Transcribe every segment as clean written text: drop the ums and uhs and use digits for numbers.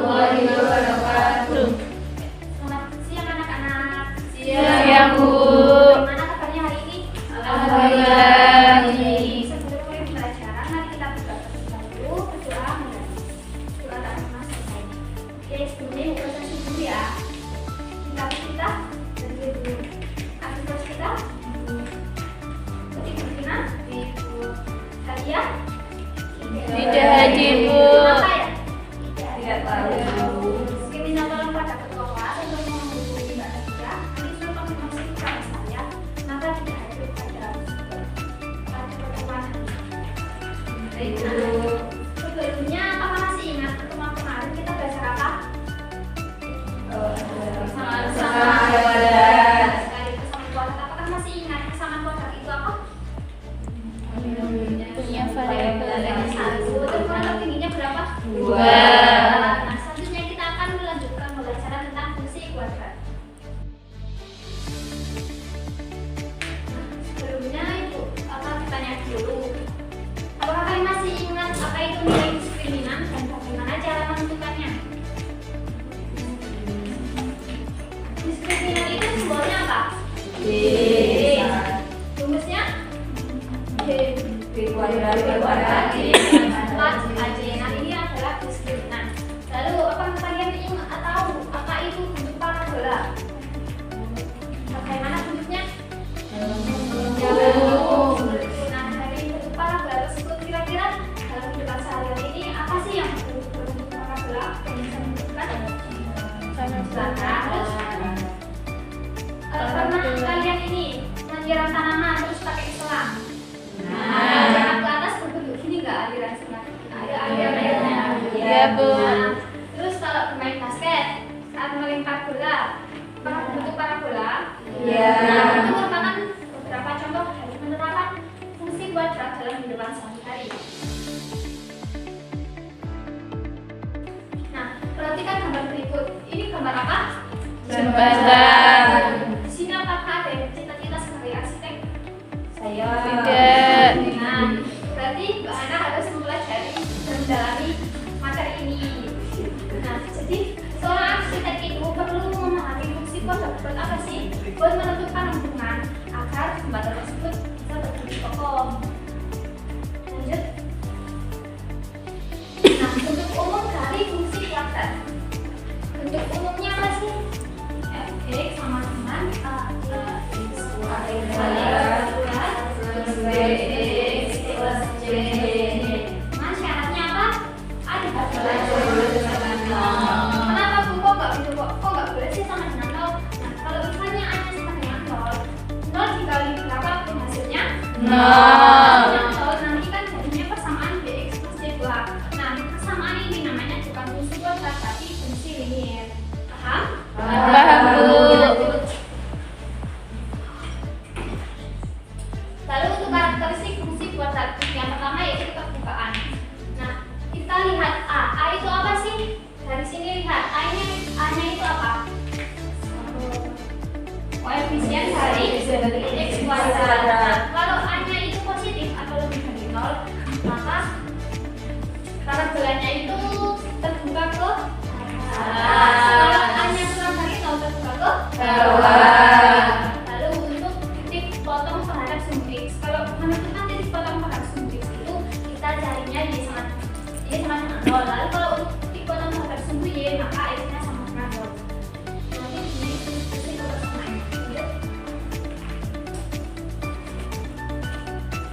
warahmatullahi wabarakatuh. Selamat siang anak-anak. Siang, Bu. Bagaimana kabarnya hari ini? Alhamdulillah. Sebelum mulai pembelajaran, mari kita berdoa terlebih dahulu, berdoa mengenai surat Al-Mas selesai. Oke, sebelumnya yuk proses dulu ya. Kita berdiri dulu. Aktivitas kita seperti bagaimana? Hadiah? Tidak hadir, Bu. Apa ya? Tidak tahu. Saya minta tolong pada ketua kelas untuk menghubungi Mbak Nadia. Nanti sudah konfirmasi kepada saya, maka tidak hadir pada pertemuan hari ini. Sebelumnya, apakah masih ingat pertemuan kemarin kita belajar apa? Sama wadah. Sekali kesamaan wadah. Apakah masih ingat kesamaan wadah itu apa? Punya variabel yang Satu. Terus kuadrat tingginya berapa? 2. Nah, selanjutnya kita akan melanjutkan pembelajaran tentang fungsi kuadrat. Sebelumnya Ibu akan ditanya dulu. Apakah kalian masih ingat apa itu nilai diskriminan dan bagaimana cara menentukannya? Diskriminan itu simbolnya apa? Rumusnya? AJ. Nah, ini adalah diskriminan. Lalu apakah kalian ingin tahu apa itu bentuk parabola? Bagaimana bentuknya? Nah, dari bentuk parabola tersebut kira-kira dalam kehidupan sehari-hari ini apa sih yang berbentuk parabola yang bisa menentukan? Terus pernah kalian ini menyiram tanaman terus pakai selang? Nah, ke atas berbentuk gini nggak aliran selang? Ada aliran airnya. Iya, Bu. Nah, terus kalau bermain basket saat melempar bola, apakah berbentuk parabola? Iya. Nah, itu merupakan beberapa contoh dari penerapan fungsi kuadrat dalam kehidupan sehari-hari. Nah, perhatikan gambar berikut. Ini gambar apa? Jembatan. Di sini apakah ada yang bercita-cita sebagai arsitek? Saya tidak. Nah, berarti Mbak Ana harus mempelajari dan mendalami materi ini. Nah, jadi seorang arsitek itu perlu memahami fungsi kuadrat buat apa sih? Buat menentukan lingkungan agar jembatan tersebut bisa berdiri kokoh. Lanjut. Nah, bentuk umum dari fungsi kuadrat. Bentuk umumnya apa sih? Fx sama dengan X kali Bx plus C. Nah, syaratnya apa? Ada batasan. Nol. Kenapa Bu kok nggak gitu kok? Kok nggak boleh sih sama dengan nol? Nah, kalau misalnya A-nya sama dengan nol dikali berapa hasilnya? Nol. Nol nanti kan jadinya persamaan Bx plus C2. Nah, persamaan ini namanya bukan fungsi kuadrat tapi fungsi linear. Paham? Paham, Bu. Lalu untuk karakteristik fungsi kuadrat yang pertama yaitu keterbukaan. Nah, kita lihat A. A itu apa sih? Dari sini lihat A-nya itu apa? Koefisien dari X kuadrat. Nah, kalau A-nya itu positif atau lebih dari 0, maka parabolanya itu terbuka ke atas. Kalau A-nya kurang dari 0 terbuka ke Bawah. Lalu untuk titik potong terhadap sumbu X, kalau menentukan titik potong terhadap sumbu X itu kita carinya Y sama dengan 0. Lalu kalau untuk titik potong terhadap sumbu Y maka X-nya sama dengan 0. Nanti ini kebersamaan.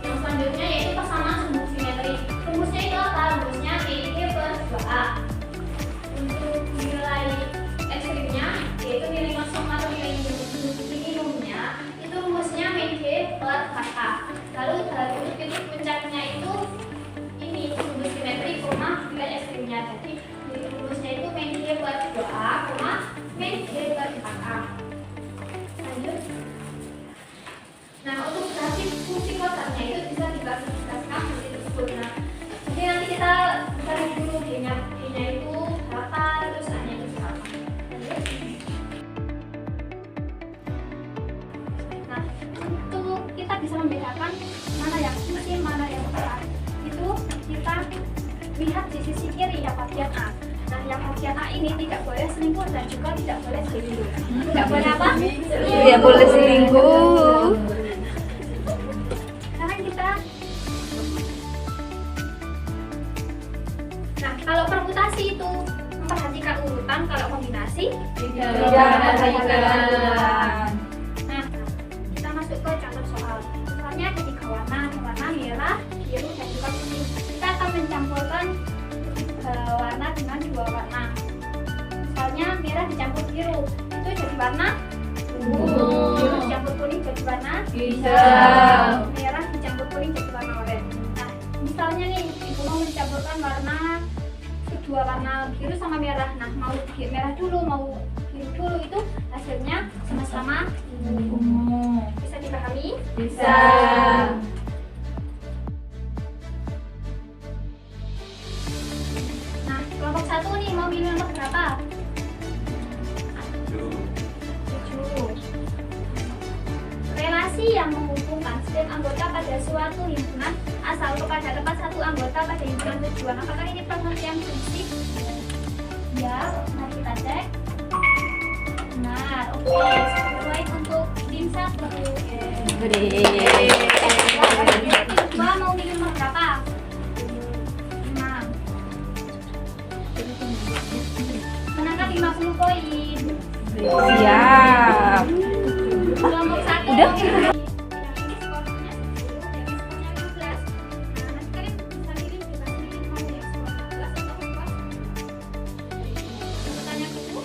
Yang selanjutnya yaitu persamaan sumbu simetri. Rumusnya itu apa? Rumusnya PIG per 2A. Untuk nilai ekstrimnya yaitu nilai maksimum atau nilai minimumnya itu rumusnya MG per 4A. Lalu dari titik puncaknya itu ini sumbu simetri, nilai ekstrimnya. Jadi rumusnya itu MG per 2A, MG per 4A. Lanjut. Nah, untuk grafik fungsi kuadratnya itu bisa diklasifikasikan seperti tersebut. Nah, jadi nanti kita cari dulu D-nya itu berapa, terus A-nya itu berapa. Nah, untuk kita bisa membedakan mana yang fungsi, mana yang kuadrat, itu kita lihat di sisi kiri ya bagian A. Nah, yang bagian A ini tidak boleh selingkuh dan juga tidak boleh selingkuh. Tidak boleh apa? Tidak boleh selingkuh. Sekarang kita. Nah, kalau permutasi itu memperhatikan urutan, kalau kombinasi Tidak memperhatikan. Nah, kita masuk ke contoh soal. Misalnya ada 3 warna, ada warna merah, biru, dan juga kuning. Kita akan mencampurkan warna dengan 2 warna. Misalnya merah dicampur biru, itu jadi warna Ungu. biru dicampur kuning jadi warna Hijau. merah dicampur kuning jadi warna oranye. Nah, misalnya nih, ibu mau mencampurkan dua warna biru sama merah. Nah, mau merah dulu, mau biru dulu, itu hasilnya sama-sama Ungu. bisa dipahami? Bisa. Nah, kelompok 1 nih mau pilih nomor berapa? 7. Relasi yang menghubungkan setiap anggota pada suatu himpunan asal kepada tempat satu anggota pada himpunan tujuan. Apakah ini pengertian prinsip? Ya, mari kita cek. Benar, oke. Sesuai untuk tim 1. Beri. Tim 2 mau pilih nomor berapa? 5. Menangkan 50 poin. Siap. Kelompok 1. Udah? Yang ini skornya 10, yang ini skornya 15. Nah, nanti kalian bisa pilih bebas pilih mau yang skor 15 atau skor. Pertanyaan itu.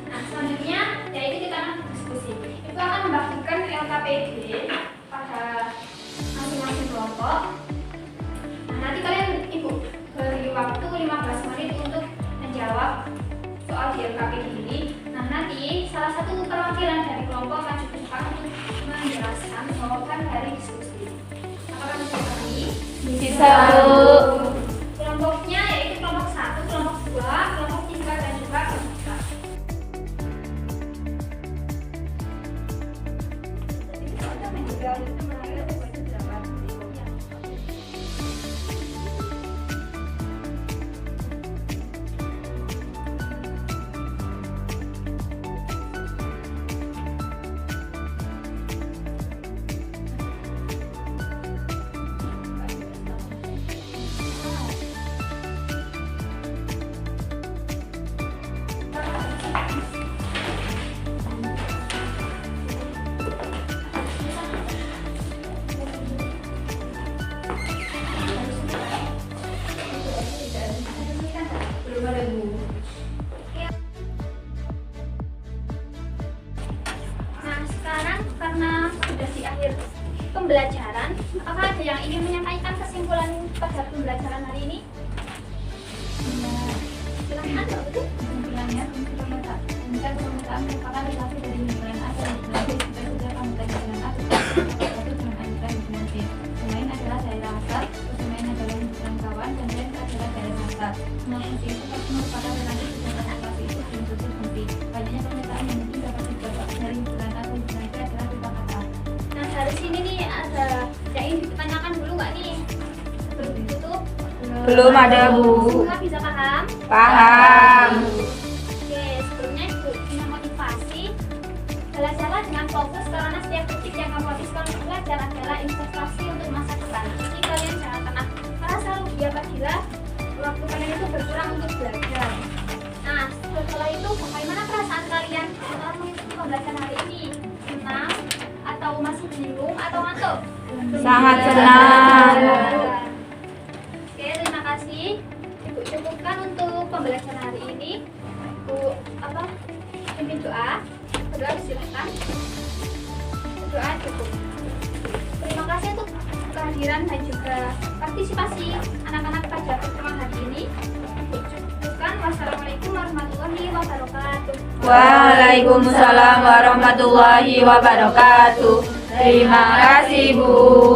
Nah, selanjutnya yaitu kita akan diskusi. Itu akan membagikan LKPD pada masing-masing kelompok. Nah, nanti kalian ibu beri waktu 15 menit untuk menjawab soal di LKPD ini. Nah, nanti salah satu perwakilan dari kelompok akan berusaha untuk menjelaskan jawaban dari diskusi. Apakah bisa dipahami? Bisa, Bu. Kelompoknya yaitu kelompok 1, kelompok 2, kelompok 3, dan juga kelompok 4. Belum ada, Bu. Nah, sekarang karena sudah di akhir pembelajaran, apakah ada yang ingin menyampaikan kesimpulan pada pembelajaran hari ini? Silahkan, Mbak Putri. Kesimpulannya, permukaan merupakan relasi dari himpunan A dan himpunan B. Jika sudah anggota himpunan A bersatu dengan anggota himpunan B. Pemain adalah daerah asal, pemain adalah himpunan kawan, dan lain adalah daerah asal. Semua fungsi itu merupakan relasi dan relasi itu belum tentu fungsi. Banyaknya permintaan yang mungkin dapat didapat dari himpunan A atau himpunan B adalah dua kata. Nah, dari sini nih ada yang ingin ditanyakan dulu nggak nih? Sebelum ditutup, Belum ada, Bu. semua bisa paham? Paham. Oke, sebelumnya Ibu ingin motivasi. Belajarlah dengan fokus karena setiap detik yang kamu habiskan untuk belajar adalah investasi untuk masa depan. Jadi kalian jangan pernah merasa rugi apabila waktu kalian itu berkurang untuk belajar. Nah, setelah itu bagaimana perasaan kalian setelah mengikuti pembelajaran hari ini? Senang atau masih bingung atau ngantuk? Sangat senang. Oke, terima kasih. Ibu cukupkan untuk pembelajaran hari ini. Ibu pimpin doa. Berdoa silakan. Berdoa cukup. Terima kasih untuk kehadiran dan juga partisipasi anak-anak pada pertemuan hari ini. Ibu cukupkan. Wassalamualaikum warahmatullahi wabarakatuh. Waalaikumsalam warahmatullahi wabarakatuh. Terima kasih, Bu.